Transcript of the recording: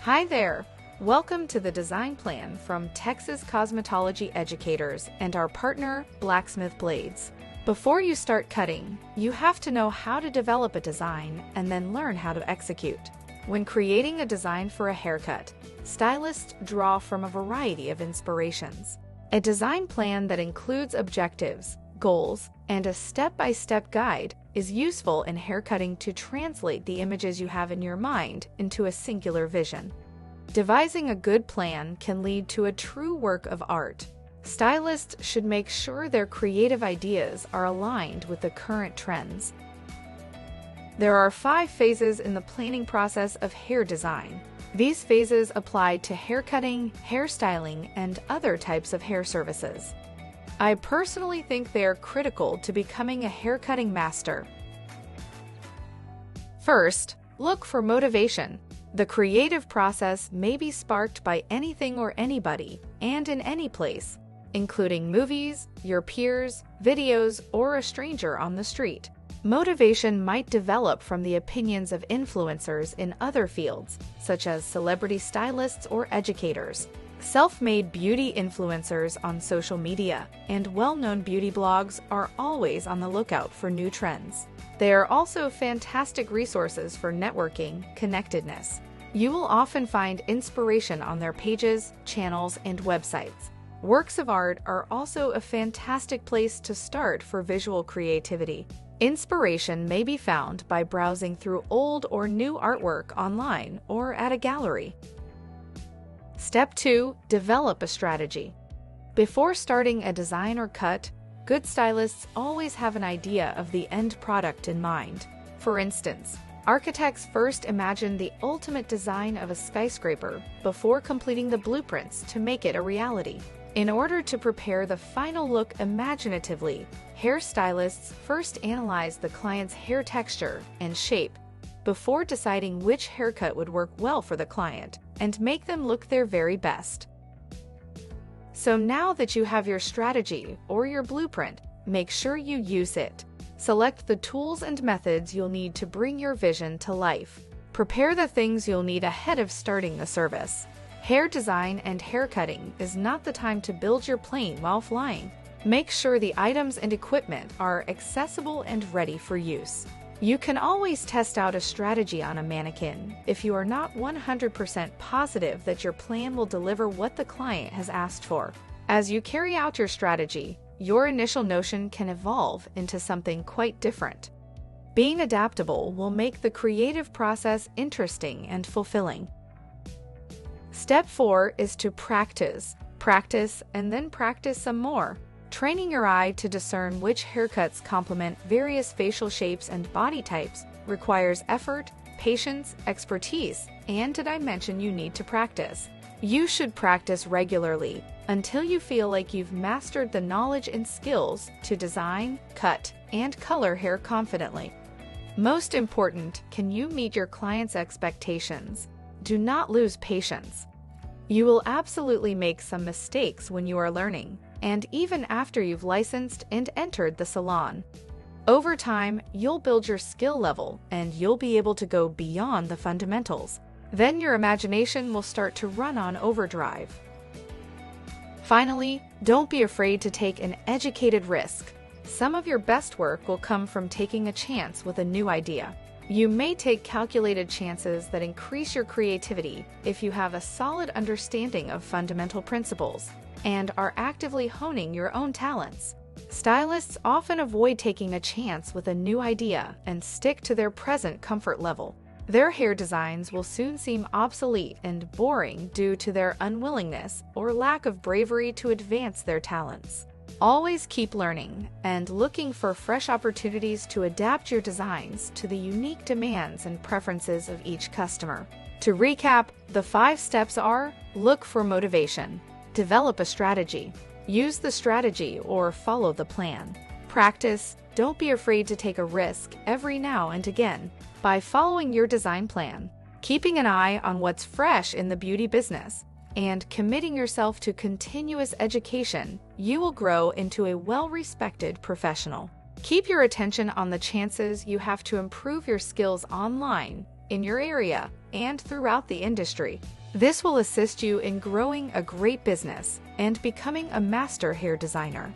Hi there! Welcome to the design plan from Texas Cosmetology Educators and our partner, Blacksmith Blades. Before you start cutting, you have to know how to develop a design and then learn how to execute. When creating a design for a haircut, stylists draw from a variety of inspirations. A design plan that includes objectives, goals, and a step-by-step guide is useful in haircutting to translate the images you have in your mind into a singular vision. Devising a good plan can lead to a true work of art. Stylists should make sure their creative ideas are aligned with the current trends. There are 5 phases in the planning process of hair design. These phases apply to haircutting, hairstyling, and other types of hair services. I personally think they are critical to becoming a haircutting master. First, look for motivation. The creative process may be sparked by anything or anybody, and in any place, including movies, your peers, videos, or a stranger on the street. Motivation might develop from the opinions of influencers in other fields, such as celebrity stylists or educators, self-made beauty influencers on social media, and well-known beauty blogs are always on the lookout for new trends. They are also fantastic resources for networking, connectedness. You will often find inspiration on their pages, channels, and websites. Works of art are also a fantastic place to start for visual creativity. Inspiration may be found by browsing through old or new artwork online or at a gallery. Step 2. Develop a strategy. Before starting a design or cut, good stylists always have an idea of the end product in mind. For instance, architects first imagine the ultimate design of a skyscraper before completing the blueprints to make it a reality. In order to prepare the final look imaginatively, hairstylists first analyze the client's hair texture and shape before deciding which haircut would work well for the client and make them look their very best. So now that you have your strategy or your blueprint, make sure you use it. Select the tools and methods you'll need to bring your vision to life. Prepare the things you'll need ahead of starting the service. Hair design and haircutting is not the time to build your plane while flying. Make sure the items and equipment are accessible and ready for use. You can always test out a strategy on a mannequin if you are not 100% positive that your plan will deliver what the client has asked for. As you carry out your strategy, your initial notion can evolve into something quite different. Being adaptable will make the creative process interesting and fulfilling. Step 4 is to practice. Practice and then practice some more. Training your eye to discern which haircuts complement various facial shapes and body types requires effort, patience, expertise, and did I mention you need to practice? You should practice regularly until you feel like you've mastered the knowledge and skills to design, cut, and color hair confidently. Most important, can you meet your client's expectations? Do not lose patience. You will absolutely make some mistakes when you are learning, and even after you've licensed and entered the salon. Over time, you'll build your skill level and you'll be able to go beyond the fundamentals. Then your imagination will start to run on overdrive. Finally, don't be afraid to take an educated risk. Some of your best work will come from taking a chance with a new idea. You may take calculated chances that increase your creativity if you have a solid understanding of fundamental principles and are actively honing your own talents. Stylists often avoid taking a chance with a new idea and stick to their present comfort level. Their hair designs will soon seem obsolete and boring due to their unwillingness or lack of bravery to advance their talents. Always keep learning and looking for fresh opportunities to adapt your designs to the unique demands and preferences of each customer. To recap, the 5 steps are: look for motivation, develop a strategy, use the strategy or follow the plan, practice, don't be afraid to take a risk every now and again by following your design plan, keeping an eye on what's fresh in the beauty business, and committing yourself to continuous education, you will grow into a well-respected professional. Keep your attention on the chances you have to improve your skills online, in your area, and throughout the industry. This will assist you in growing a great business and becoming a master hair designer.